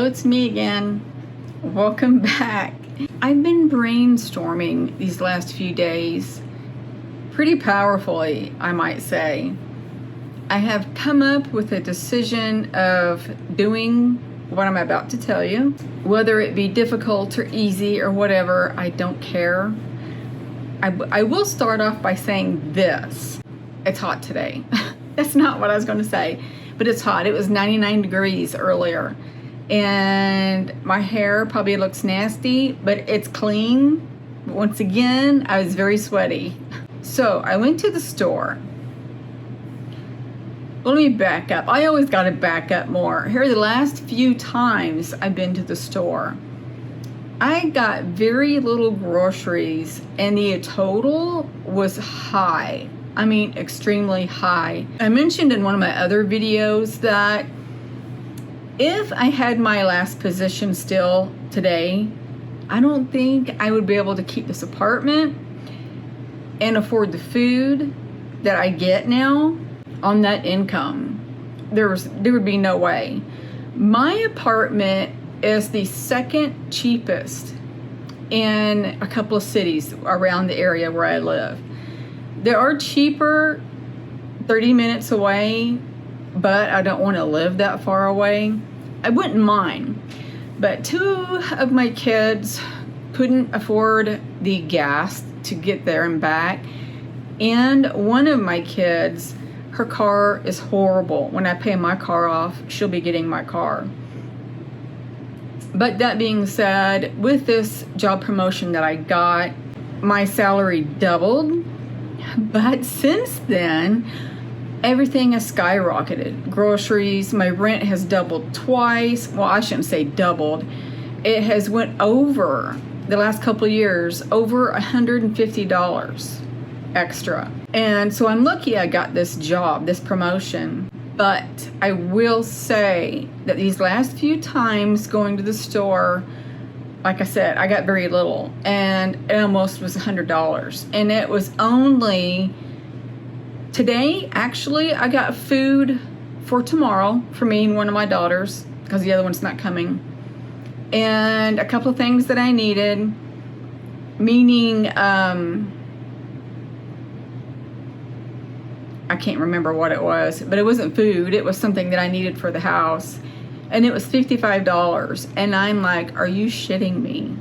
it's me again. Welcome back. I've been brainstorming these last few days pretty powerfully, I might say. I have come up with a decision of doing what I'm about to tell you. Whether it be difficult or easy or whatever, I don't care. I will start off by saying this. It's hot today. That's not what I was going to say, but it's hot. It was 99 degrees earlier. And my hair probably looks nasty, but it's clean. But once again, I was very sweaty. So I went to the store. Let me back up. I always got to back up more. Here are the last few times I've been to the store. I got very little groceries and the total was high. I mean, extremely high. I mentioned in one of my other videos that if I had my last position still today, I don't think I would be able to keep this apartment and afford the food that I get now on that income. There would be no way. My apartment is the second cheapest in a couple of cities around the area where I live. There are cheaper 30 minutes away, but I don't want to live that far away. I wouldn't mind, but two of my kids couldn't afford the gas to get there and back, and one of my kids, her car is horrible. When I pay my car off, she'll be getting my car. But that being said, with this job promotion that I got, my salary doubled, but since then, everything has skyrocketed. Groceries, my rent has doubled twice. Well, I shouldn't say doubled. It has went over, the last couple of years, over $150 extra. And so I'm lucky I got this job, this promotion. But I will say that these last few times going to the store, like I said, I got very little. And it almost was $100. And it was only... Today, actually, I got food for tomorrow for me and one of my daughters because the other one's not coming. And a couple of things that I needed, meaning, I can't remember what it was, but it wasn't food. It was something that I needed for the house. And it was $55. And I'm like, are you shitting me?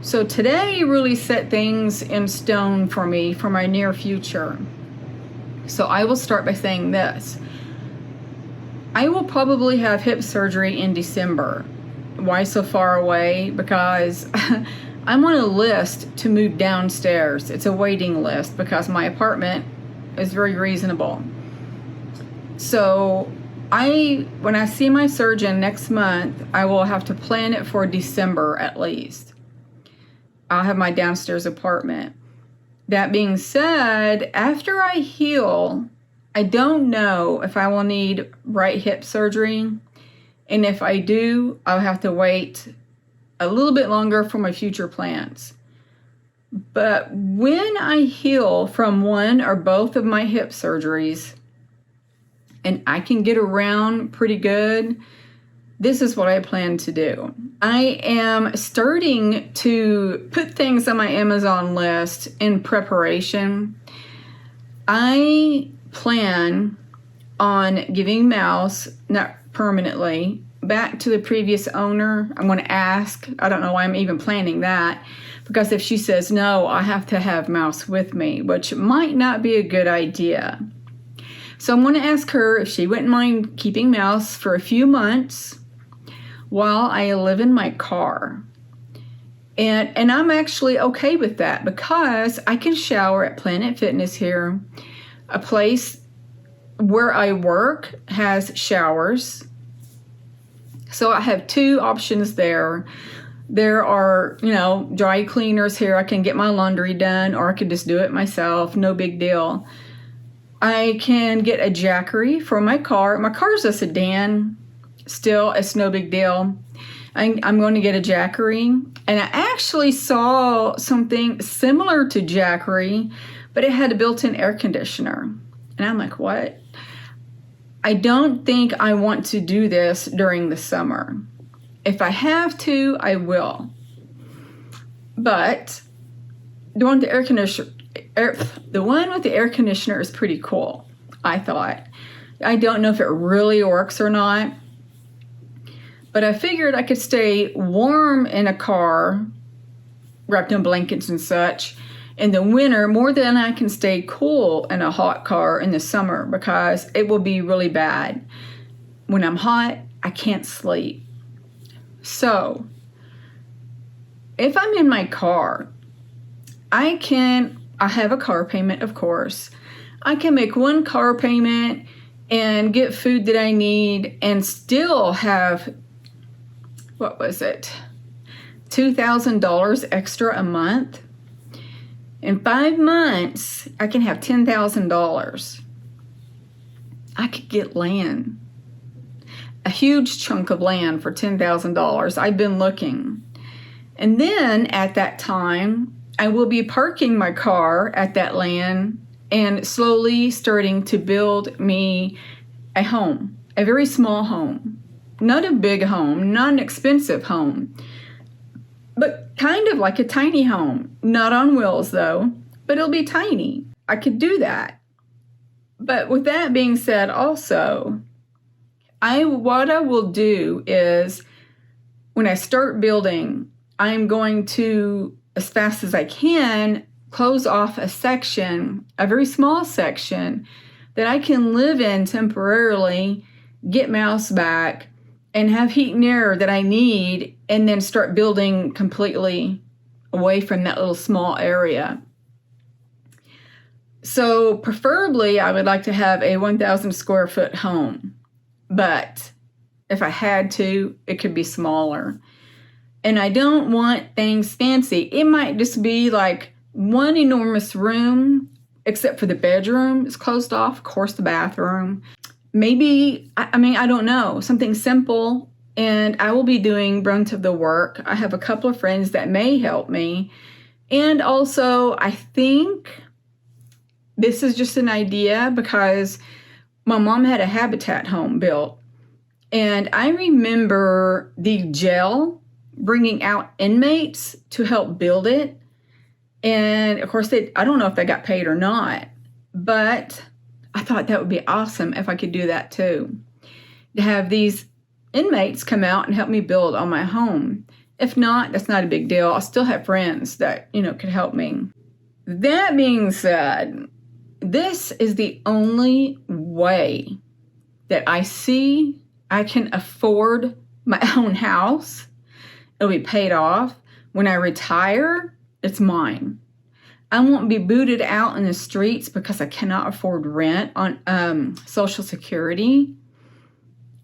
So today really set things in stone for me for my near future. So I will start by saying this. I will probably have hip surgery in December. Why so far away? Because I'm on a list to move downstairs. It's a waiting list because my apartment is very reasonable. So when I see my surgeon next month, I will have to plan it for December at least. I'll have my downstairs apartment. That being said, after I heal, I don't know if I will need right hip surgery. And if I do, I'll have to wait a little bit longer for my future plans. But when I heal from one or both of my hip surgeries, and I can get around pretty good, this is what I plan to do. I am starting to put things on my Amazon list in preparation. I plan on giving Mouse, not permanently, back to the previous owner. I'm going to ask. I don't know why I'm even planning that. Because if she says no, I have to have Mouse with me, which might not be a good idea. So I'm going to ask her if she wouldn't mind keeping Mouse for a few months while I live in my car. And I'm actually okay with that because I can shower at Planet Fitness here. A place where I work has showers. So I have two options there. There are, dry cleaners here. I can get my laundry done or I can just do it myself. No big deal. I can get a Jackery for my car. My car is a sedan. Still, it's no big deal. I'm going to get a Jackery. And I actually saw something similar to Jackery, but it had a built-in air conditioner. And I'm like, what? I don't think I want to do this during the summer. If I have to, I will. But the one with the air conditioner is pretty cool, I thought. I don't know if it really works or not, but I figured I could stay warm in a car, wrapped in blankets and such, in the winter more than I can stay cool in a hot car in the summer, because it will be really bad. When I'm hot, I can't sleep. So, if I'm in my car, I have a car payment, of course. I can make one car payment and get food that I need and still have, what was it, $2,000 extra a month. In 5 months, I can have $10,000. I could get land, a huge chunk of land for $10,000. I've been looking. And then at that time, I will be parking my car at that land and slowly starting to build me a home, a very small home. Not a big home, not an expensive home, but kind of like a tiny home. Not on wheels though, but it'll be tiny. I could do that. But with that being said also, what I will do is when I start building, I'm going to, as fast as I can, close off a section, a very small section, that I can live in temporarily, get my house back, and have heat and air that I need, and then start building completely away from that little small area. So preferably, I would like to have a 1,000 square foot home, but if I had to, it could be smaller. And I don't want things fancy. It might just be like one enormous room, except for the bedroom is closed off, of course, the bathroom. Maybe, I don't know, something simple, and I will be doing brunt of the work. I have a couple of friends that may help me. And also, I think this is just an idea because my mom had a Habitat home built. And I remember the jail bringing out inmates to help build it. And of course, I don't know if they got paid or not, but I thought that would be awesome if I could do that too. To have these inmates come out and help me build on my home. If not, that's not a big deal. I'll still have friends that, could help me. That being said, this is the only way that I see I can afford my own house. It'll be paid off. When I retire, it's mine. I won't be booted out in the streets because I cannot afford rent on Social Security.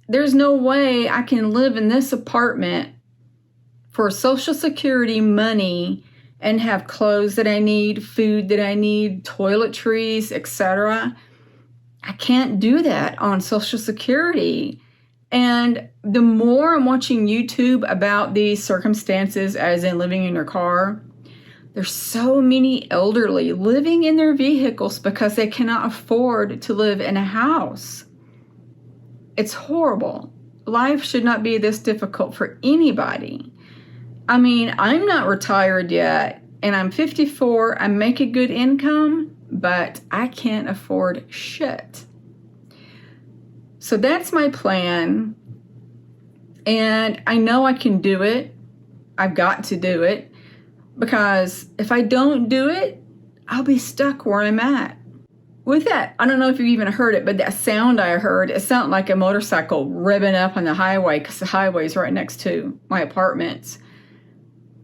There's no way I can live in this apartment for Social Security money and have clothes that I need, food that I need, toiletries, etc. I can't do that on Social Security. And the more I'm watching YouTube about these circumstances, as in living in your car, there's so many elderly living in their vehicles because they cannot afford to live in a house. It's horrible. Life should not be this difficult for anybody. I'm not retired yet, and I'm 54. I make a good income, but I can't afford shit. So that's my plan, and I know I can do it. I've got to do it, because if I don't do it, I'll be stuck where I'm at. With that, I don't know if you even heard it, but that sound I heard, it sounded like a motorcycle revving up on the highway, because the highway is right next to my apartments.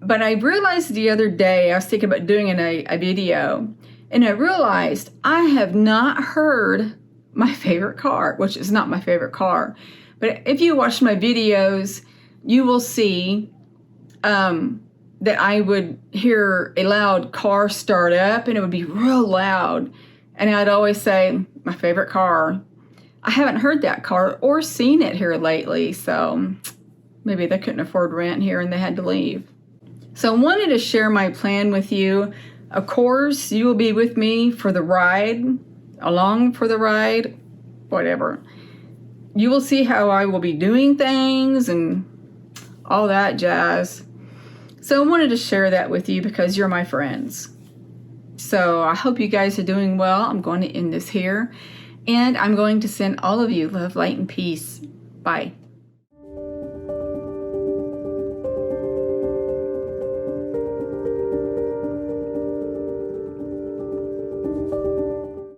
But I realized the other day, I was thinking about doing a video, and I realized I have not heard my favorite car, which is not my favorite car. But if you watch my videos, you will see that I would hear a loud car start up, and it would be real loud. And I'd always say, my favorite car. I haven't heard that car or seen it here lately, so maybe they couldn't afford rent here and they had to leave. So I wanted to share my plan with you. Of course, you will be with me for the ride, along for the ride, whatever. You will see how I will be doing things and all that jazz. So I wanted to share that with you because you're my friends. So I hope you guys are doing well. I'm going to end this here. And I'm going to send all of you love, light, and peace. Bye.